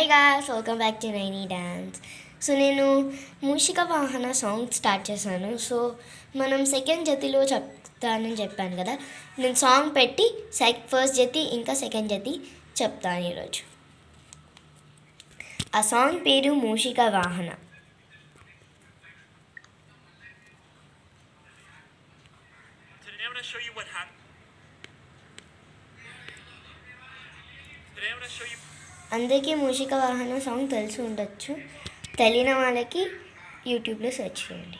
Hey guys, welcome back to Rainy Dance. So నేను మూషిక వాహన song start చేశాను. So మనం సెకండ్ జతిలో చెప్తానని చెప్పాను కదా, నేను సాంగ్ పెట్టి ఫస్ట్ జతి ఇంకా సెకండ్ జతి చెప్తాను ఈరోజు. ఆ సాంగ్ పేరు మూషిక వాహన. అందరికీ మూషిక వాహన సాంగ్ తెలిసి ఉండొచ్చు, తెలియని వాళ్ళకి యూట్యూబ్లో సెర్చ్ చేయండి.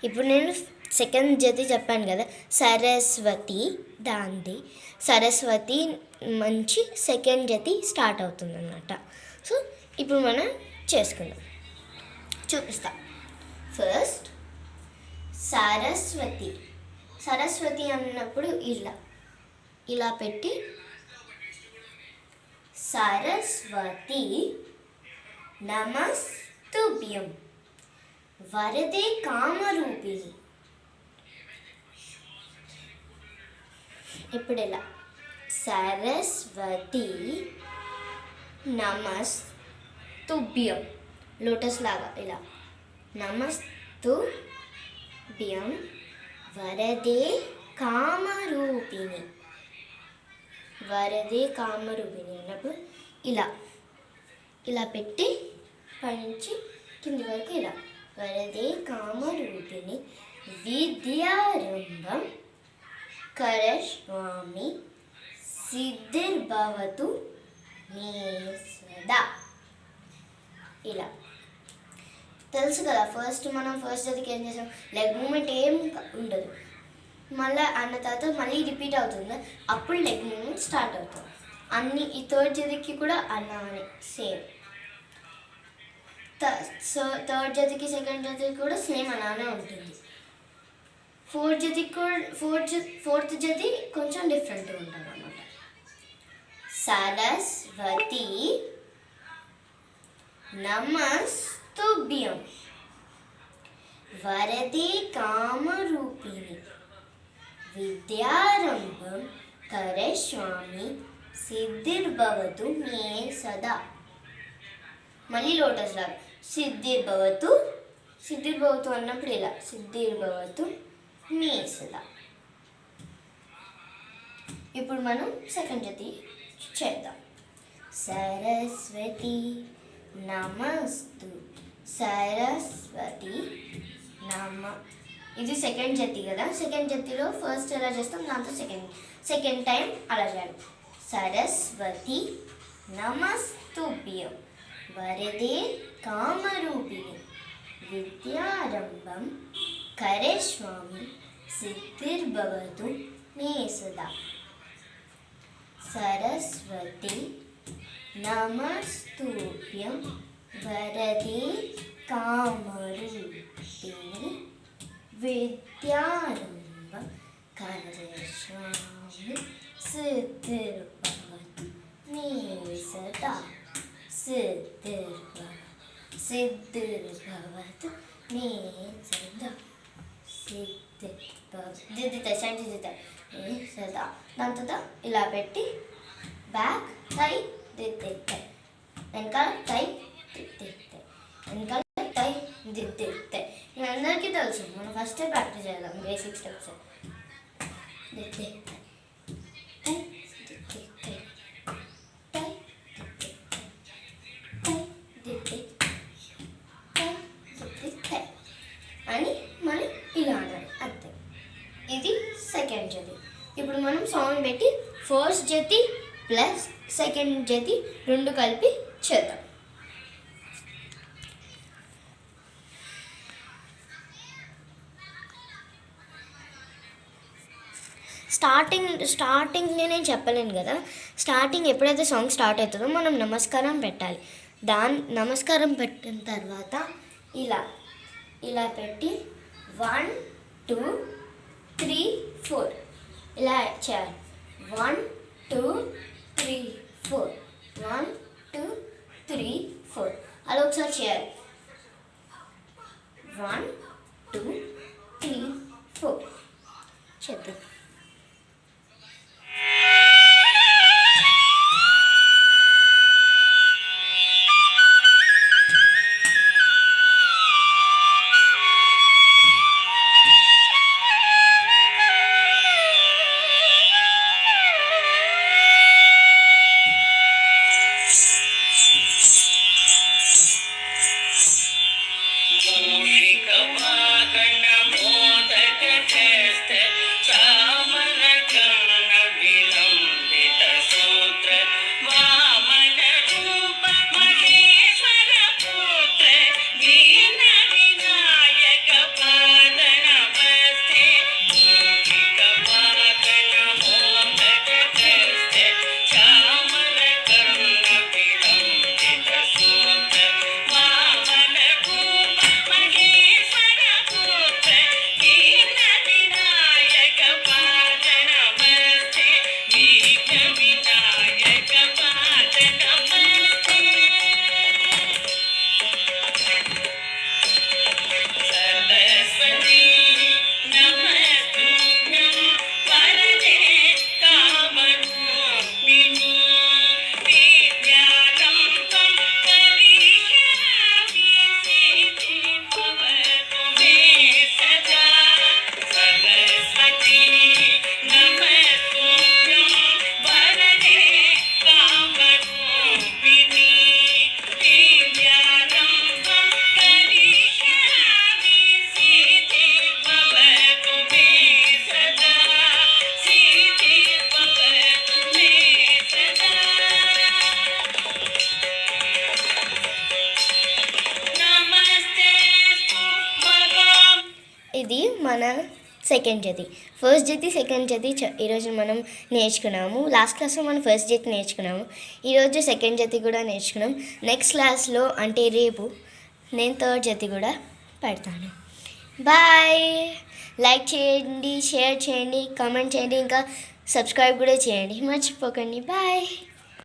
ఇప్పుడు నేను సెకండ్ జతి చెప్పాను కదా, సరస్వతి, దాంది సరస్వతి మంచి సెకండ్ జతి స్టార్ట్ అవుతుంది అన్నమాట. సో ఇప్పుడు మనం చేసుకుందాం, చూపిస్తా. ఫస్ట్ సరస్వతి, సరస్వతి అన్నప్పుడు ఇలా పెట్టి సరస్వతి నమస్తుభ్యం వరదే కామరూపిణి. ఇప్పుడు ఇలా సరస్వతి నమస్తుభ్యం, లోటస్ లాగా ఇలా నమస్తుభ్యం వరదే కామరూపిణి. వరదే కామరూపిణి అన్నప్పుడు ఇలా పెట్టి పైనుంచి కింది వరకు ఇలా వరదే కామరూపిణి విద్యారంభం కరస్వామి సిద్ధిర్భవతు మే సదా. ఇలా తెలుసు కదా. మనం ఫస్ట్ జతికి ఏం చేసాం, లెగ్ మూమెంట్ ఏం ఉండదు, మళ్ళీ అన్న తర్వాత మళ్ళీ రిపీట్ అవుతుంది, అప్పుడు లెగ్ మూమెంట్ స్టార్ట్ అవుతుంది. అన్ని ఈ థర్డ్ జతికి కూడా అలానే సేమ్. థర్డ్ జతికి సెకండ్ జతికి కూడా సేమ్ అలానే ఉంటుంది. ఫోర్త్ జతి కొంచెం డిఫరెంట్గా ఉంటుంది అన్నమాట. సరస్వతి నమస్తుభ్యం వరదే కామరూపిణి విద్యారంభం కరస్వామి సిద్ధిర్భవతు మే సదా. మళ్ళీ లోటస్ లాగా సిద్ధిర్భవతు అన్నప్పుడు ఇలా సిద్ధిర్భవతు మే సదా. ఇప్పుడు మనం సెకండ్ జతి చేద్దాం. సరస్వతి నమస్తు, సరస్వతి ఇది సెకండ్ జతి కదా, సెకండ్ జతిలో ఫస్ట్ ఎలా చేస్తాం, దాంతో సెకండ్ టైం అలా చేయాలి. సరస్వతి నమస్తుభ్యం వరదే కామరూపిణి విద్యారంభం కరేష్వామి సిద్ధిర్భవతు మే సదా. సరస్వతి నమస్తుభ్యం వరదే కామరూపిణి విద్యారంభం కరేష్వామి సిద్ధిర్భవతు మే సదా. సిద్ధిర్భవతు మే సదా. దిద్దుతాయి సైడ్ దిద్దుతాయి సదా. దాని తర్వాత ఇలా పెట్టి బ్యాక్ టై దిద్దుతాయి, వెనకాల టై దిద్దుతాయి, వెనకాల టై దిద్దుతాయి. ఇది అందరికీ తెలుసు, మనం ఫస్టే ప్రాక్టీస్ చేద్దాం బేసిక్ స్టెప్స్. దిద్దుతాయి టై దిద్దుతాయి టై దిద్దుతాయి టై దిద్దుతాయి అని మనం ఇలా అనాలి అంతే. ఇది సెకండ్ జతి. ఇప్పుడు మనం సాంగ్ పెట్టి ఫస్ట్ జతి ప్లస్ సెకండ్ జతి రెండు కలిపి చేద్దాం. స్టార్టింగ్ నేను చెప్పలేను కదా. స్టార్టింగ్ ఎప్పుడైతే సాంగ్ స్టార్ట్ అవుతుందో మనం నమస్కారం పెట్టాలి. నమస్కారం పెట్టిన తర్వాత ఇలా పెట్టి 1 2 3 4 ఇలా చేయాలి. 1 2 3 4 1 2 3 4 అలా ఒకసారి చేయాలి. 1 2 3 4 చేద్దాం. ఇది మన సెకండ్ జతి. ఫస్ట్ జతి సెకండ్ జతి ఈరోజు మనం నేర్చుకున్నాము. లాస్ట్ క్లాస్లో మనం ఫస్ట్ జతి నేర్చుకున్నాము. ఈరోజు సెకండ్ జతి కూడా నేర్చుకున్నాం. నెక్స్ట్ క్లాస్లో అంటే రేపు నేను థర్డ్ జతి కూడా పెడతాను. బాయ్. లైక్ చేయండి, షేర్ చేయండి, కామెంట్ చేయండి, ఇంకా సబ్స్క్రైబ్ కూడా చేయండి, మర్చిపోకండి. బాయ్.